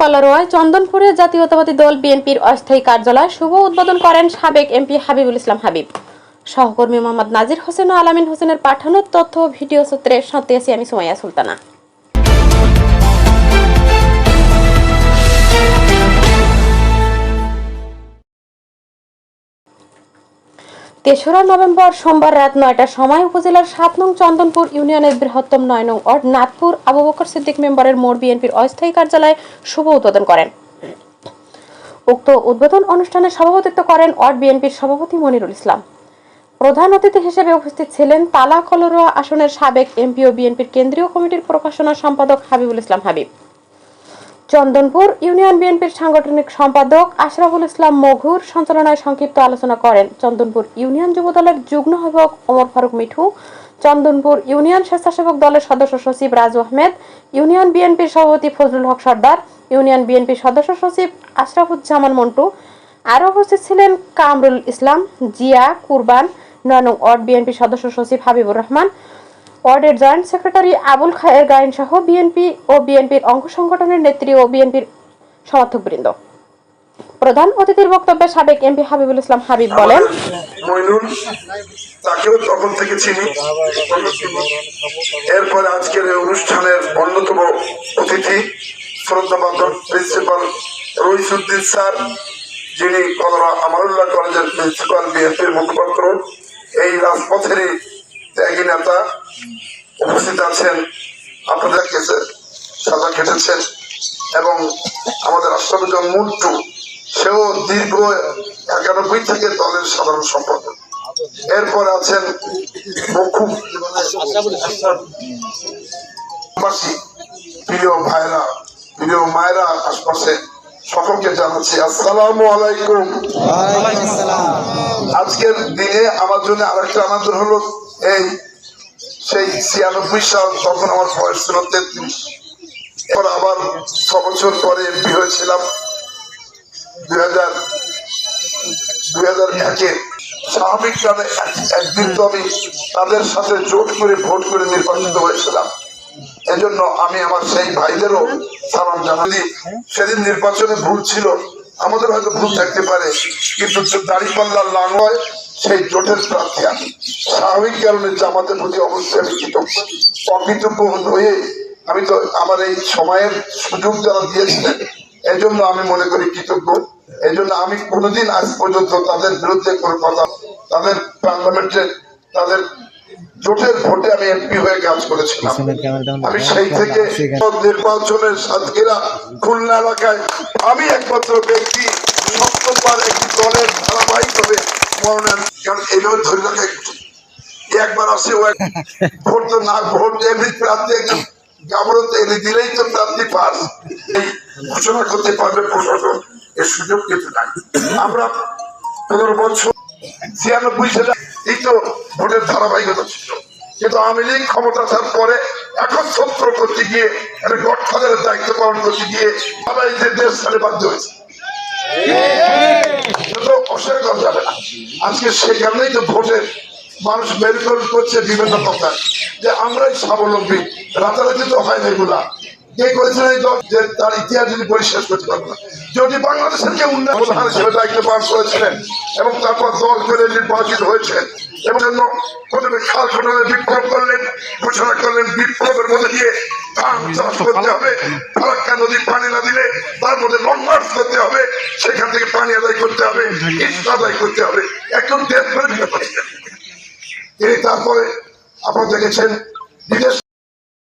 কলারোয়ায় চন্দনপুরে জাতীয়তাবাদী দল বিএনপির অস্থায়ী কার্যালয় শুভ উদ্বোধন করেন সাবেক এমপি হাবিবুল ইসলাম হাবিব। সহকর্মী মোহাম্মদ নাজির হোসেন ও আলামিন হোসেনের পাঠানো তথ্য ভিডিও সূত্রে সাথে আছি আমি সুমাইয়া সুলতানা। তেসরা নভেম্বর সোমবার রাত ৯টার সময় উপজেলার ৭ নং চন্দনপুর ইউনিয়নের বৃহত্তম ৯ নং ওয়ার্ড নাথপুর আবু বকর সিদ্দিক মেম্বারের মোড় বিএনপির অস্থায়ী কার্যালয় শুভ উদ্বোধন করেন। উক্ত উদ্বোধন অনুষ্ঠানে সভাপতিত্ব করেন ওয়ার্ড বিএনপির সভাপতি মনিরুল ইসলাম। প্রধান অতিথি হিসেবে উপস্থিত ছিলেন তালা কলারোয়া আসনের সাবেক এমপি ও বিএনপির কেন্দ্রীয় কমিটির প্রকাশনা সম্পাদক হাবিবুল ইসলাম হাবিব। চন্দনপুর ইউনিয়ন বিএনপির সাংগঠনিক সম্পাদক আশরাফুল ইসলাম মঘুর সঞ্চালনায় সংক্ষিপ্ত আলোচনা করেন চন্দনপুর ইউনিয়ন যুবদলের যুগ্ম আহ্বায়ক ওমর ফারুক মিঠু, চন্দনপুর ইউনিয়ন স্বেচ্ছাসেবক দলের সদস্য সচিব রাজু আহমেদ, ইউনিয়ন বিএনপির সভাপতি ফজলুল হক সর্দার, ইউনিয়ন বিএনপির সদস্য সচিব আশরাফুজ্জামান মন্টু। আরও উপস্থিত ছিলেন কামরুল ইসলাম, জিয়া, কুরবান, ৯ নং ওয়ার্ড বিএনপির সদস্য সচিব হাবিবুর রহমান, ওয়ার্ডের জয়েন্ট সেক্রেটারি আবুল খায়ের গায়েন সহ বিএনপি ও বিএনপির অঙ্গ সংগঠনের নেত্রী ও বিএনপির সমর্থকবৃন্দ। প্রধান অতিথির বক্তব্যে সাবেক এমপি হাবিবুল ইসলাম হাবিব বলেন, মইনুল তাকেও তখন থেকে চিনি। এরপরে আজকের এই অনুষ্ঠানের অন্যতম অতিথি শ্রদ্ধাভাজন প্রিন্সিপাল রইসুদ্দিন স্যার, যিনি কলরা আমানুল্লাহ কলেজের প্রিন্সিপাল, বিএনপির মুখপাত্র, এই রাজপথেরই ত্যাগী নেতা উপস্থিত আছেন। আপনাদের কাছে সাজা কেটেছেন এবং আমাদের আশরাফুজ্জামান মন্টু, সেও দীর্ঘ ৯১ থেকে দলের সাধারণ সম্পাদক। এরপর আছেন প্রিয় ভাইরা, প্রিয় মায়েরা, আশপাশে সকলকে জানাচ্ছি আসসালামু আলাইকুম। আজকের দিনে আমার জন্য আরেকটা আনন্দ হলো, এই সেই ৯৬ সাল, তখন আমার বয়স ছিল ৩৩। এরপর আবার ৬ বছর পরে এমপি হয়েছিলাম ২০০১-এ। স্বাভাবিক কারণে একদিন তো আমি তাদের সাথে জোট করে ভোট করে নির্বাচিত হয়েছিলাম। এজন্য আমি আমার সেই ভাইদেরও সালাম জানাই। সেদিন নির্বাচনে ভুল ছিল, আমাদের হয়তো ভুল থাকতে পারে, কিন্তু দাঁড়িপাল্লার লাঙ্গয় সেই জোটের প্রার্থী আমি। স্বাভাবিক কারণে জামাতের প্রতি অবশ্যই আমি কৃতজ্ঞ। অকৃতজ্ঞ হয়ে আমি তো আমার এই সময়ের সুযোগ যারা দিয়েছিলেন, এই জন্য আমি মনে করি কৃতজ্ঞ। এই জন্য আমি কোনোদিন আজ পর্যন্ত তাদের বিরুদ্ধে কোনো কথা, তাদের পার্লামেন্টে তাদের জোটের ভোটে আমি এমপি হয়ে কাজ করেছিলাম। আমি সেই থেকে নির্বাচনের সাতক্ষীরা খুলনা এলাকায় আমি একমাত্র ব্যক্তি সপ্তমবার একটি দলের ধারাবাহিকভাবে মনোনয়ন, কারণ এইভাবে ধরে রাখা একবার আসে ও ভোট তো না, ভোট এমনি প্রার্থী একজন গাবরত এনে দিলেই তো প্রার্থী পাস, এই ঘোষণা করতে পারবে প্রশাসন, এর সুযোগ কিন্তু নাই। আমরা ১৫ বছর ৯৬ সালে এই তো ভোটের ধারাবাহিকতা ছিল, কিন্তু আওয়ামী লীগ ক্ষমতা আসার পরে একচ্ছত্র করতে গিয়ে, একটা গডফাদারের দায়িত্ব পালন করতে গিয়ে সবাই যে দেশ ছাড়ে বাধ্য হয়েছে, অস্বীকার করা যাবে না। আজকে সে কারণেই তো ভোটের মানুষ মেরুকরণ করছে বিভিন্ন কথা, যে আমরাই স্বাবলম্বী। রাতারাতি তো হয় না এগুলা। কে করেছেন এই দল, যে তার ইতিহাস যদি পরিশেষ করতে পারবো না। যদি বাংলাদেশের কে উন্নয়ন হিসেবে দায়িত্ব পালন করেছিলেন এবং তারপর দল করে নির্বাচিত হয়েছেন, এবং জন্য প্রথমে খাল খননের বিপ্লব করলেন, ঘোষণা করলেন বিপ্লবের মধ্যে দিয়ে ধান চাষ করতে হবে, ফারাক্কা নদী পানি না দিলে তার মধ্যে লং মার্চ করতে হবে, সেখান থেকে পানি আদায় করতে হবে, ইস্ট আদায় করতে হবে, একদম দেশ করে দিতে পারছেন। তিনি তারপরে আপনারা দেখেছেন বিদেশ